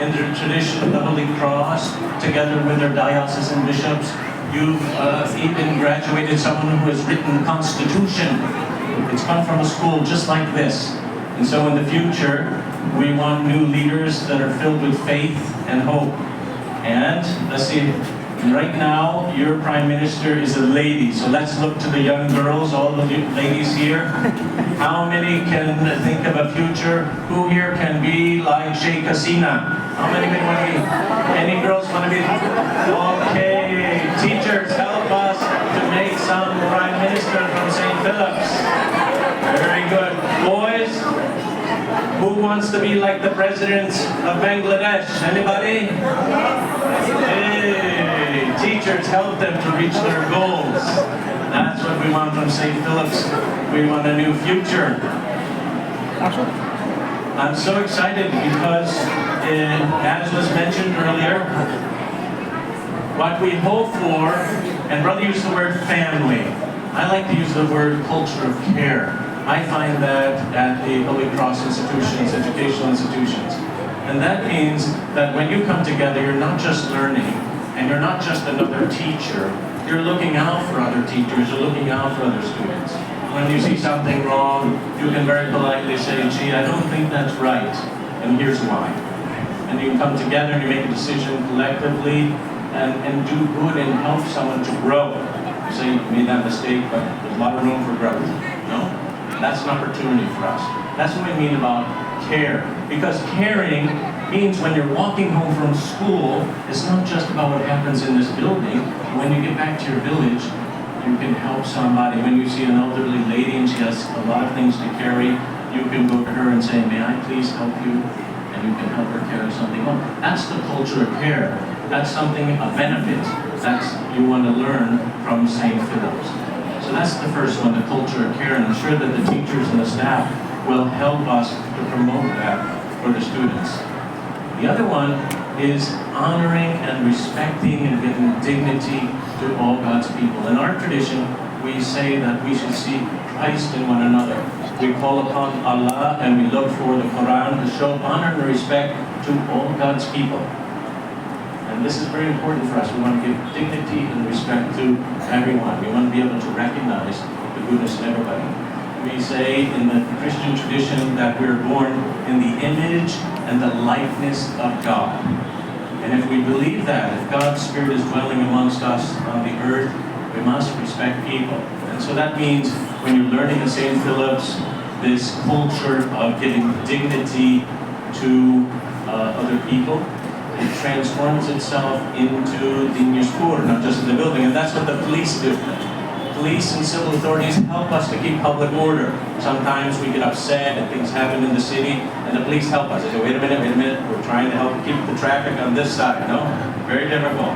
in the tradition of the Holy Cross, together with their diocesan bishops. You've even graduated someone who has written Constitution. It's come from a school just like this. And so in the future, we want new leaders that are filled with faith and hope. And let's see, right now, your Prime Minister is a lady. So let's look to the young girls, all the ladies here. How many can think of a future? Who here can be like Sheikh Hasina? How many want to be? Any girls want to be? Okay, teachers, help us to make some Prime Minister from St. Philip's. Very good. Boys, who wants to be like the President of Bangladesh? Anybody? Hey, teachers, help them to reach their goals. That's what we want from St. Philip's. We want a new future. I'm so excited because, as was mentioned earlier, what we hope for, and Brother used the word family. I like to use the word culture of care. I find that at the Holy Cross institutions, educational institutions. And that means that when you come together, you're not just learning, and you're not just another teacher. You're looking out for other teachers, you're looking out for other students. When you see something wrong, you can very politely say, gee, I don't think that's right, and here's why. And you come together and you make a decision collectively and do good and help someone to grow. You say you made that mistake, but there's a lot of room for growth. No? That's an opportunity for us. That's what we mean about care. Because caring means when you're walking home from school, it's not just about what happens in this building. When you get back to your village, you can help somebody. When you see an elderly lady and she has a lot of things to carry, you can go to her and say, may I please help you? And you can help her carry something home. That's the culture of care. That's something, a benefit. That's you want to learn from St. Philip's. So that's the first one, the culture of care, and I'm sure that the teachers and the staff will help us to promote that for the students. The other one is honoring and respecting and giving dignity to all God's people. In our tradition, we say that we should see Christ in one another. We call upon Allah and we look for the Quran to show honor and respect to all God's people. And this is very important for us. We want to give dignity and respect to everyone. We want to be able to recognize the goodness of everybody. We say in the Christian tradition that we're born in the image and the likeness of God. And if we believe that, if God's Spirit is dwelling amongst us on the earth, we must respect people. And so that means when you're learning in St. Philip's, this culture of giving dignity to other people, it transforms itself into the Nyuskur, not just in the building. And that's what the police do. Police and civil authorities help us to keep public order. Sometimes we get upset and things happen in the city, and the police help us. They say, wait a minute, we're trying to help keep the traffic on this side. No, very difficult.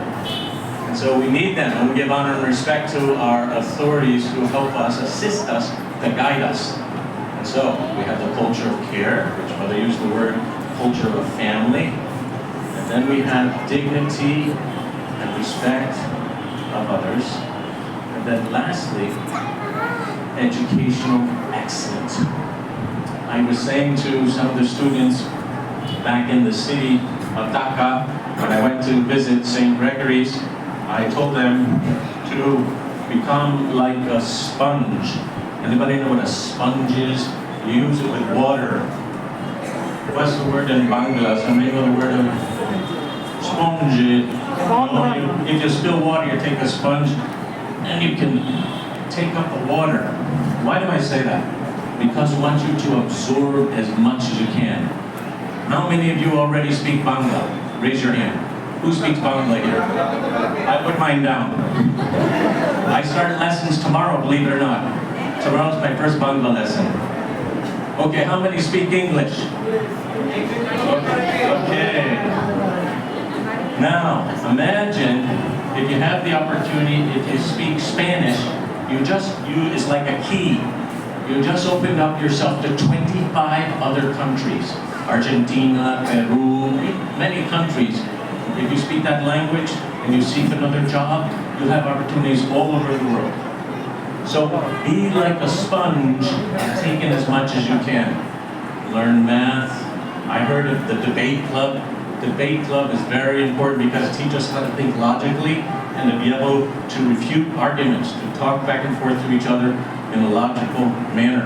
And so we need them, and we give honor and respect to our authorities who help us, assist us, to guide us. And so we have the culture of care, which Mother used the word culture of family. And then we have dignity and respect of others. And then lastly, educational excellence. I was saying to some of the students back in the city of Dhaka, when I went to visit St. Gregory's, I told them to become like a sponge. Anybody know what a sponge is? You use it with water. What's the word in Bangla? Somebody know the word of sponge? If you spill water, you take a sponge and you can take up the water. Why do I say that? Because we want you to absorb as much as you can. How many of you already speak Bangla? Raise your hand. Who speaks Bangla here? I put mine down. I start lessons tomorrow, believe it or not. Tomorrow's my first Bangla lesson. Okay, how many speak English? Okay. Now, imagine if you have the opportunity, if you speak Spanish, it's like a key. You just opened up yourself to 25 other countries. Argentina, Peru, many countries. If you speak that language and you seek another job, you'll have opportunities all over the world. So be like a sponge and take in as much as you can. Learn math. I heard of the debate club. Debate club is very important because it teaches us how to think logically and to be able to refute arguments, to talk back and forth to each other in a logical manner.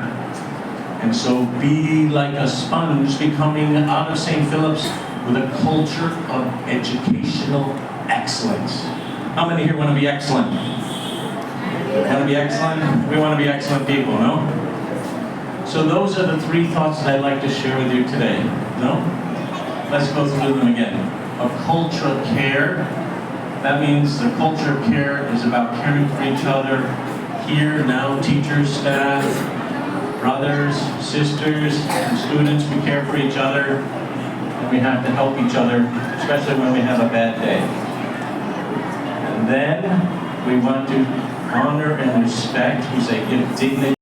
And so be like a sponge becoming out of St. Philip's with a culture of educational excellence. How many here want to be excellent? Want to be excellent? We want to be excellent people, no? So those are the three thoughts that I'd like to share with you today, no? Let's go through them again. A culture of care. That means the culture of care is about caring for each other. Here, now, teachers, staff, brothers, sisters, and students, we care for each other. And we have to help each other, especially when we have a bad day. And then we want to honor and respect. We say give dignity